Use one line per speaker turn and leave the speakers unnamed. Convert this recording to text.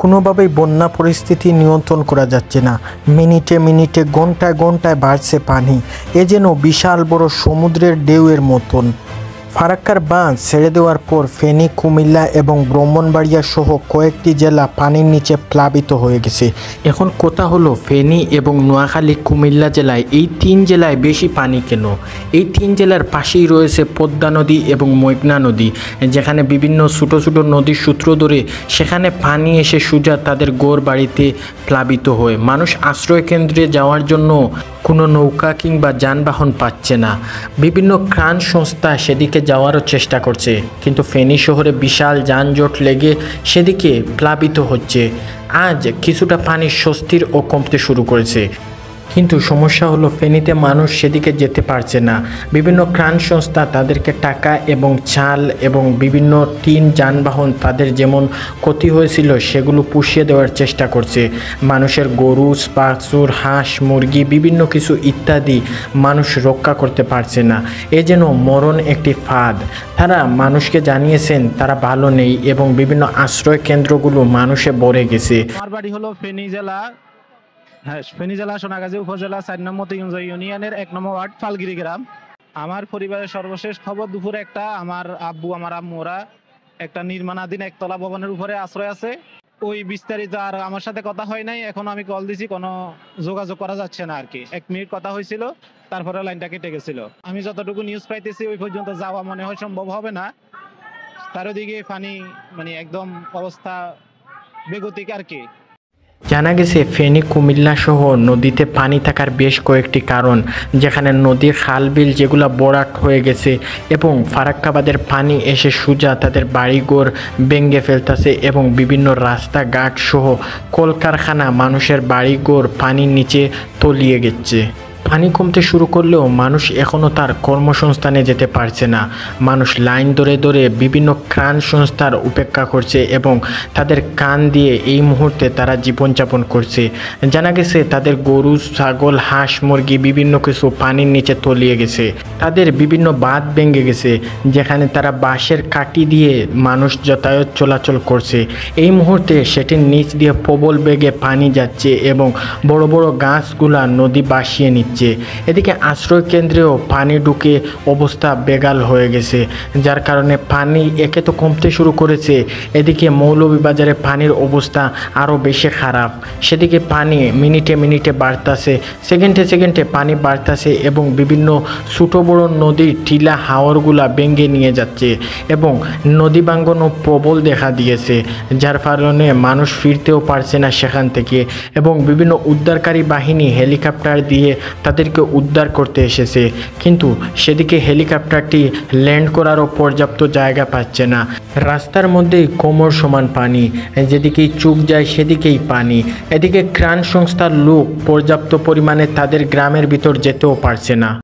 কোনোভাবেই বন্যা পরিস্থিতি নিয়ন্ত্রণ করা যাচ্ছে না। মিনিটে মিনিটে ঘন্টায় ঘন্টায় বাড়ছে পানি। এ যেন বিশাল বড় সমুদ্রের ঢেউয়ের মতন। ফারাক্কার বাঁধ ছেড়ে দেওয়ার পর ফেনী, কুমিল্লা এবং ব্রাহ্মণবাড়িয়া সহ কয়েকটি জেলা পানির নিচে প্লাবিত হয়ে গেছে। এখন কথা হলো, ফেনী এবং নোয়াখালী, কুমিল্লা জেলায় এই তিন জেলায় বেশি পানি কেন? এই তিন জেলার পাশেই রয়েছে পদ্মা নদী এবং মেঘনা নদী, যেখানে বিভিন্ন ছোটো ছোটো নদীর সূত্র ধরে সেখানে পানি এসে সোজা তাদের ঘর বাড়িতে প্লাবিত হয়। মানুষ আশ্রয় কেন্দ্রে যাওয়ার জন্য কোনো নৌকা কিংবা যানবাহন পাচ্ছে না। বিভিন্ন ত্রাণ সংস্থা সেদিকে যাওয়ারও চেষ্টা করছে, কিন্তু ফেনী শহরে বিশাল যানজট লেগে সেদিকে প্লাবিত হচ্ছে। আজ কিছুটা পানি স্বস্তির ও কমতে শুরু করেছে, কিন্তু সমস্যা হলো ফেনীতে মানুষ সেদিকে যেতে পারছে না। বিভিন্ন ত্রাণ সংস্থা তাদেরকে টাকা এবং চাল এবং বিভিন্ন টিন যানবাহন তাদের যেমন ক্ষতি হয়েছিল সেগুলো পুষিয়ে দেওয়ার চেষ্টা করছে। মানুষের গরু, বাছুর, হাঁস, মুরগি বিভিন্ন কিছু ইত্যাদি মানুষ রক্ষা করতে পারছে না। এ যেন মরণ একটি ফাঁদ। তারা মানুষকে জানিয়েছেন তারা ভালো নেই এবং বিভিন্ন আশ্রয় কেন্দ্রগুলো মানুষে ভরে গেছে।
আমার বাড়ি হলো ফেনী জেলা, ফেনী জেলা সোনাগাজী উপজেলা ৪ নম্বর মতিগঞ্জ ইউনিয়নের ১ নম্বর ওয়ার্ড ফালগিরি গ্রাম। আমার পরিবারের সর্বশেষ খবর দুপুরে আমার আব্বু আমার আম্মুরা একটা নির্মাণাধীন একতলা ভবনের উপরে আশ্রয় আছে। ওই বিস্তারিত আর আমার সাথে কথা হয় নাই। এখন আমি কল দিছি, কোনো যোগাযোগ করা যাচ্ছে না আর কি। ১ মিনিট কথা হয়েছিল, তারপরে লাইনটা কেটে গেছিল। আমি যতটুকু নিউজ পাইতেছি ওই পর্যন্ত যাওয়া মনে হয় সম্ভব হবে না। চারিদিকে পানি, একদম অবস্থা বেগতিক আর কি।
জানা গেছে ফেনী, কুমিল্লা সহ নদীতে পানি থাকার বেশ কয়েকটি কারণ, যেখানে নদীর খাল বিল যেগুলো ভরাট হয়ে গেছে এবং ফারাক্কাবাদের পানি এসে সোজা তাদের বাড়িঘর ভেঙে ফেলতেছে এবং বিভিন্ন রাস্তাঘাট সহ কলকারখানা, মানুষের বাড়িঘর পানির নিচে তলিয়ে গেছে। পানি কমতে শুরু করলেও মানুষ এখনও তার কর্মসংস্থানে যেতে পারছে না। মানুষ লাইন ধরে ধরে বিভিন্ন ত্রাণ সংস্থার উপেক্ষা করছে এবং তাদের কান দিয়ে এই মুহূর্তে তারা জীবনযাপন করছে। জানা গেছে তাদের গরু, ছাগল, হাঁস, মুরগি বিভিন্ন কিছু পানির নিচে তলিয়ে গেছে। তাদের বিভিন্ন বাঁধ ভেঙে গেছে, যেখানে তারা বাঁশের কাঠি দিয়ে মানুষ যাতায়াত চলাচল করছে। এই মুহূর্তে সেটির নিচ দিয়ে প্রবল বেগে পানি যাচ্ছে এবং বড় বড় গাছগুলা নদী ভাসিয়ে নিচ্ছে। এদিকে আশ্রয় কেন্দ্রেও পানি ঢুকে অবস্থা বেগাল হয়ে গেছে, যার কারণে পানি একে তো কমতে শুরু করেছে, এদিকে মৌলভীবাজারে পানির অবস্থা আরও বেশি খারাপ। সেদিকে পানি মিনিটে মিনিটে বাড়তেছে, সেকেন্ডে সেকেন্ডে পানি বাড়তেছে এবং বিভিন্ন ছোটো বড় নদীর টিলা হাওরগুলা ভেঙে নিয়ে যাচ্ছে এবং নদী ভাঙ্গনও প্রবল দেখা দিয়েছে, যার কারণে মানুষ ফিরতেও পারছে না সেখান থেকে এবং বিভিন্ন উদ্ধারকারী বাহিনী হেলিকপ্টার দিয়ে তাদেরকে উদ্ধার করতে এসেছে, কিন্তু সেদিকে হেলিকপ্টারটি ল্যান্ড করারও পর্যাপ্ত জায়গা পাচ্ছে না। রাস্তার মধ্যেই কোমর সমান পানি, যেদিকেই চোখ যায় সেদিকেই পানি। এদিকে ত্রাণ সংস্থার লোক পর্যাপ্ত পরিমাণে তাদের গ্রামের ভিতর যেতেও পারছে না।